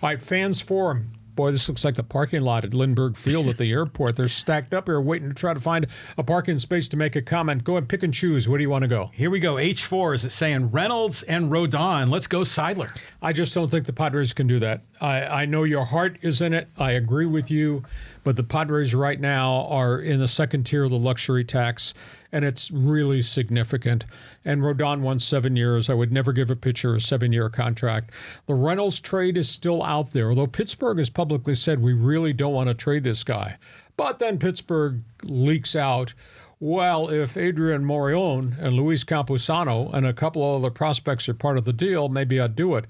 All right, fans forum. Boy, this looks like the parking lot at Lindbergh Field at the airport. They're stacked up here waiting to try to find a parking space to make a comment. Go ahead, pick and choose. Where do you want to go? Here we go. H4 is it saying Reynolds and Rodon. Let's go Seidler. I just don't think the Padres can do that. I know your heart is in it. I agree with you. But the Padres right now are in the second tier of the luxury tax, and it's really significant. And Rodon won 7 years. I would never give a pitcher a 7-year contract. The Reynolds trade is still out there, although Pittsburgh has publicly said we really don't want to trade this guy. But then Pittsburgh leaks out, well, if Adrian Morejon and Luis Camposano and a couple of other prospects are part of the deal, maybe I'd do it.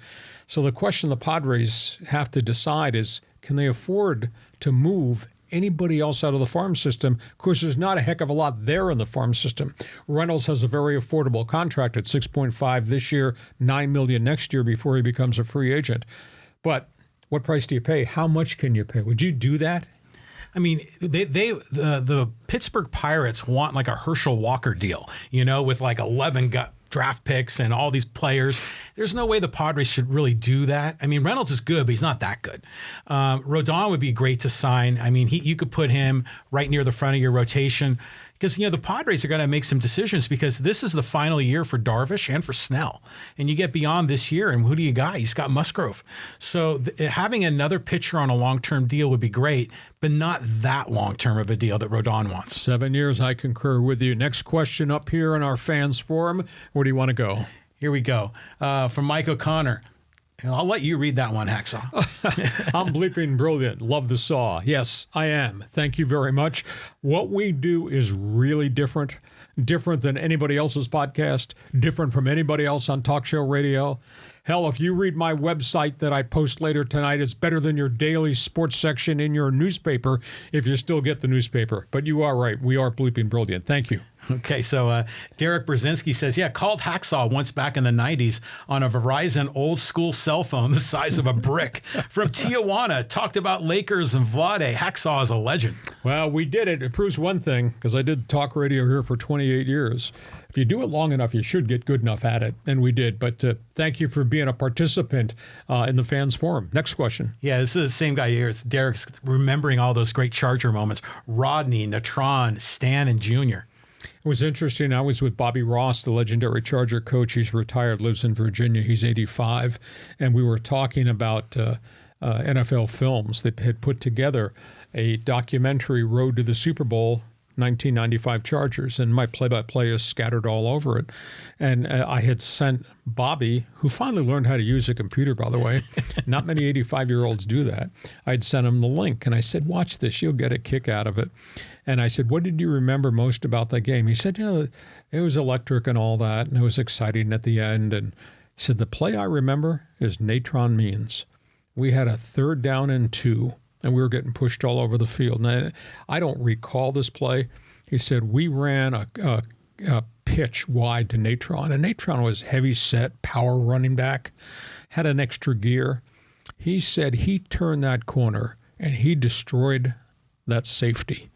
So the question the Padres have to decide is, can they afford to move anybody else out of the farm system? Of course, there's not a heck of a lot there in the farm system. Reynolds has a very affordable contract at $6.5 this year, $9 million next year before he becomes a free agent. But what price do you pay? How much can you pay? Would you do that? I mean, the Pittsburgh Pirates want like a Herschel Walker deal, with like 11 draft picks and all these players. There's no way the Padres should really do that. I mean, Reynolds is good, but he's not that good. Rodon would be great to sign. I mean, you could put him right near the front of your rotation because, the Padres are going to make some decisions because this is the final year for Darvish and for Snell. And you get beyond this year, and who do you got? He's got Musgrove. So having another pitcher on a long-term deal would be great, but not that long-term of a deal that Rodon wants. 7 years, I concur with you. Next question up here in our fans forum. Where do you want to go? Here we go. From Mike O'Connor. I'll let you read that one, Hacksaw. I'm bleeping brilliant. Love the saw. Yes, I am. Thank you very much. What we do is really different than anybody else's podcast, different from anybody else on talk show radio. Hell, if you read my website that I post later tonight, it's better than your daily sports section in your newspaper if you still get the newspaper. But you are right. We are bleeping brilliant. Thank you. Okay, so Derek Brzezinski says, called Hacksaw once back in the 90s on a Verizon old school cell phone the size of a brick. From Tijuana, talked about Lakers and Vlade. Hacksaw is a legend. Well, we did it. It proves one thing, because I did talk radio here for 28 years. If you do it long enough, you should get good enough at it, and we did. But thank you for being a participant in the fans forum. Next question. Yeah, this is the same guy here. It's Derek's remembering all those great Charger moments. Rodney, Natron, Stan, and Jr. It was interesting. I was with Bobby Ross, the legendary Charger coach. He's retired, lives in Virginia. He's 85. And we were talking about NFL films. They had put together a documentary, Road to the Super Bowl, 1995 Chargers, and my play-by-play is scattered all over it. And I had sent Bobby, who finally learned how to use a computer, by the way. Not many 85-year-olds do that. I'd sent him the link, and I said, watch this. You'll get a kick out of it. And I said, what did you remember most about that game? He said, it was electric and all that, and it was exciting at the end. And he said, the play I remember is Natron Means. We had a 3rd down and 2. And we were getting pushed all over the field. And I don't recall this play. He said, we ran a pitch wide to Natron. And Natron was heavy set, power running back, had an extra gear. He said he turned that corner and he destroyed that safety.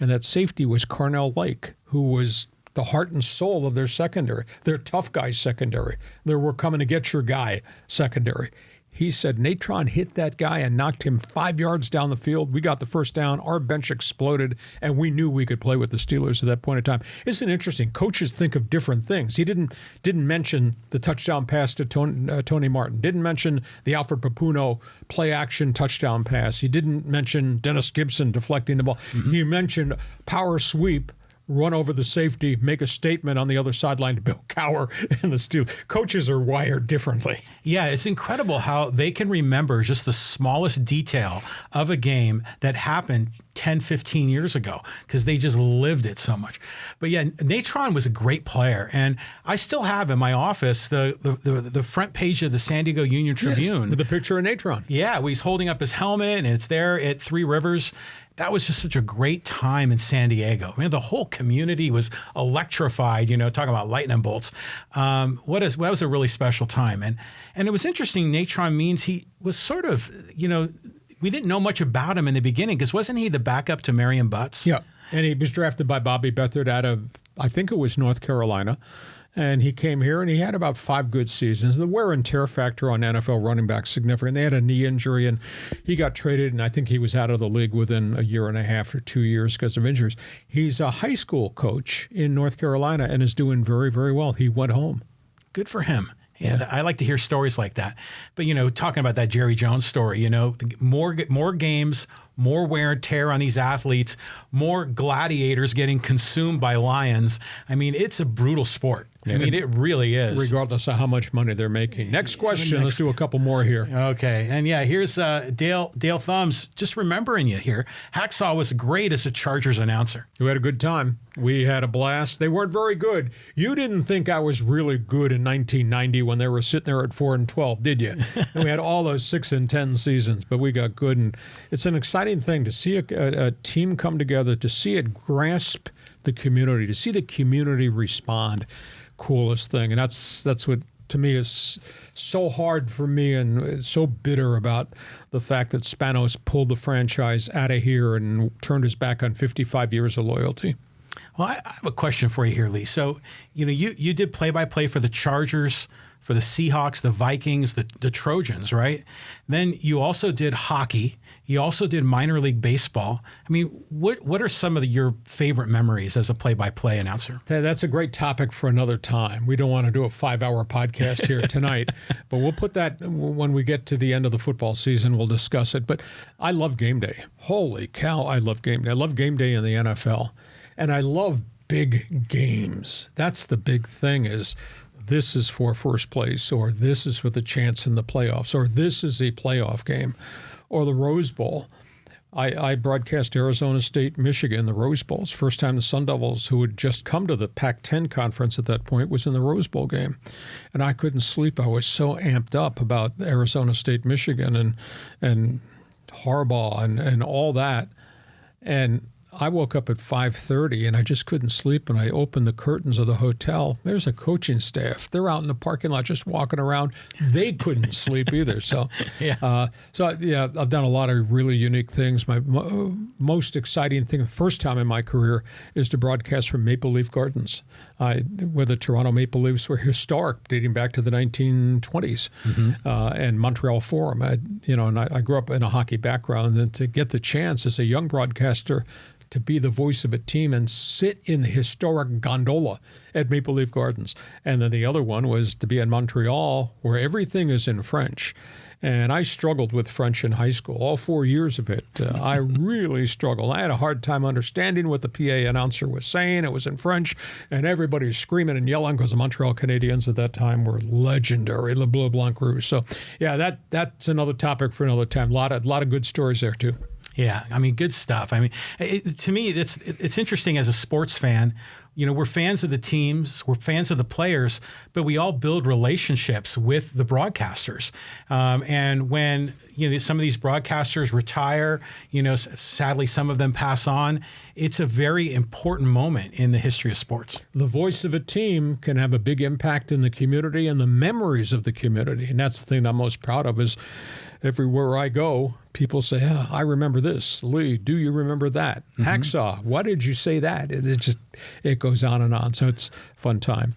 And that safety was Carnell Lake, who was the heart and soul of their secondary, their tough guy secondary. They were coming to get your guy secondary. He said Natron hit that guy and knocked him 5 yards down the field. We got the first down. Our bench exploded, and we knew we could play with the Steelers at that point in time. Isn't it interesting? Coaches think of different things. He didn't mention the touchdown pass to Tony Martin. Didn't mention the Alfred Papuno play-action touchdown pass. He didn't mention Dennis Gibson deflecting the ball. Mm-hmm. He mentioned power sweep, run over the safety, make a statement on the other sideline to Bill Cowher and the Steelers. Coaches are wired differently. Yeah, it's incredible how they can remember just the smallest detail of a game that happened 10, 15 years ago because they just lived it so much. But yeah, Natron was a great player. And I still have in my office the front page of the San Diego Union Tribune. Yes, with the picture of Natron. Yeah, he's holding up his helmet, and it's there at Three Rivers. That was just such a great time in San Diego. I mean, the whole community was electrified, talking about lightning bolts. That was a really special time. And it was interesting, Natron Means he was sort of, we didn't know much about him in the beginning because wasn't he the backup to Marion Butts? Yeah, and he was drafted by Bobby Beathard out of, I think it was North Carolina. And he came here and he had about 5 good seasons. The wear and tear factor on NFL running backs is significant. They had a knee injury and he got traded, and I think he was out of the league within a year and a half or 2 years because of injuries. He's a high school coach in North Carolina and is doing very, very well. He went home. Good for him. And I like to hear stories like that. But, talking about that Jerry Jones story, more games, more wear and tear on these athletes, more gladiators getting consumed by lions. I mean, it's a brutal sport. I mean, it really is. Regardless of how much money they're making. Next question. Let's do a couple more here. Okay. And here's Dale Thumbs just remembering you here. Hacksaw was great as a Chargers announcer. We had a good time. We had a blast. They weren't very good. You didn't think I was really good in 1990 when they were sitting there at 4-12, did you? And we had all those 6-10 seasons, but we got good. And it's an exciting thing to see a team come together, to see it grasp the community, to see the community respond. Coolest thing. And that's what to me is so hard for me and so bitter about the fact that Spanos pulled the franchise out of here and turned his back on 55 years of loyalty. Well, I have a question for you here, Lee. So, you did play-by-play for the Chargers, for the Seahawks, the Vikings, the Trojans, right? Then you also did hockey. You also did minor league baseball. I mean, what are some of your favorite memories as a play-by-play announcer? That's a great topic for another time. We don't want to do a 5-hour podcast here tonight, but we'll put that when we get to the end of the football season. We'll discuss it. But I love game day. Holy cow, I love game day. I love game day in the NFL, and I love big games. That's the big thing is this is for first place, or this is with a chance in the playoffs, or this is a playoff game. Or the Rose Bowl. I broadcast Arizona State, Michigan, the Rose Bowls. First time the Sundevils, who had just come to the Pac-10 conference at that point, was in the Rose Bowl game. And I couldn't sleep. I was so amped up about Arizona State, Michigan, and Harbaugh and all that. And I woke up at 5:30 and I just couldn't sleep, and I opened the curtains of the hotel. There's a coaching staff. They're out in the parking lot just walking around. They couldn't sleep either. So, I've done a lot of really unique things. My most exciting thing, the first time in my career, is to broadcast from Maple Leaf Gardens, where the Toronto Maple Leafs were historic, dating back to the 1920s, and Montreal Forum. I grew up in a hockey background, and to get the chance as a young broadcaster to be the voice of a team and sit in the historic gondola at Maple Leaf Gardens. And then the other one was to be in Montreal, where everything is in French. And I struggled with French in high school, all 4 years of it. I really struggled. I had a hard time understanding what the PA announcer was saying. It was in French, and everybody was screaming and yelling because the Montreal Canadiens at that time were legendary, Le Bleu Blanc Rouge. So, that's another topic for another time. A lot of good stories there, too. Yeah, I mean, good stuff. I mean, to me, it's interesting as a sports fan. We're fans of the teams, we're fans of the players, but we all build relationships with the broadcasters. And when some of these broadcasters retire, sadly some of them pass on. It's a very important moment in the history of sports. The voice of a team can have a big impact in the community and the memories of the community, and that's the thing I'm most proud of. Is everywhere I go, people say, I remember this. Lee, do you remember that? Hacksaw, why did you say that? It goes on and on. So it's a fun time.